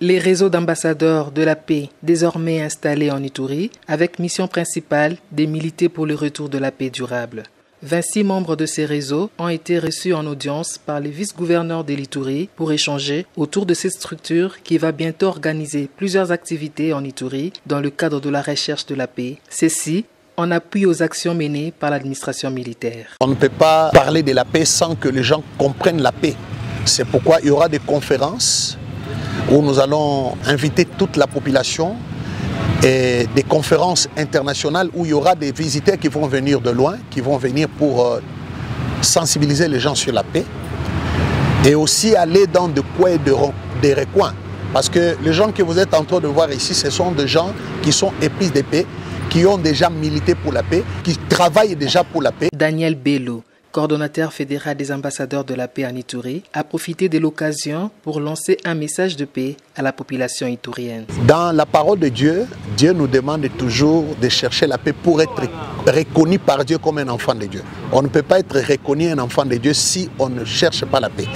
Les réseaux d'ambassadeurs de la paix désormais installés en Ituri avec mission principale de militer pour le retour de la paix durable. 26 membres de ces réseaux ont été reçus en audience par le vice-gouverneur de l'Ituri pour échanger autour de cette structure qui va bientôt organiser plusieurs activités en Ituri dans le cadre de la recherche de la paix. Ceci en appui aux actions menées par l'administration militaire. On ne peut pas parler de la paix sans que les gens comprennent la paix. C'est pourquoi il y aura des conférences où nous allons inviter toute la population et des conférences internationales où il y aura des visiteurs qui vont venir de loin, qui vont venir pour sensibiliser les gens sur la paix et aussi aller dans des coins et des recoins. Parce que les gens que vous êtes en train de voir ici, ce sont des gens qui sont épris de paix, qui ont déjà milité pour la paix, qui travaillent déjà pour la paix. Daniel Bello, coordonnateur fédéral des ambassadeurs de la paix en Ituri, a profité de l'occasion pour lancer un message de paix à la population iturienne. Dans la parole de Dieu, Dieu nous demande toujours de chercher la paix pour être reconnu par Dieu comme un enfant de Dieu. On ne peut pas être reconnu un enfant de Dieu si on ne cherche pas la paix.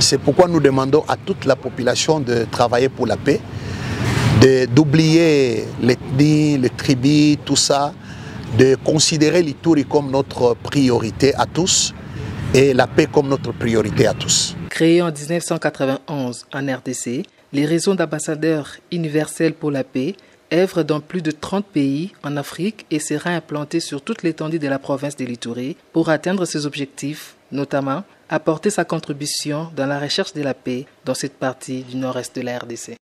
C'est pourquoi nous demandons à toute la population de travailler pour la paix, d'oublier l'ethnie, les tribus, tout ça, de considérer l'Ituri comme notre priorité à tous et la paix comme notre priorité à tous. Créé en 1991 en RDC, les réseaux d'ambassadeurs universels pour la paix œuvrent dans plus de 30 pays en Afrique et sera implanté sur toute l'étendue de la province de l'Ituri pour atteindre ses objectifs, notamment apporter sa contribution dans la recherche de la paix dans cette partie du nord-est de la RDC.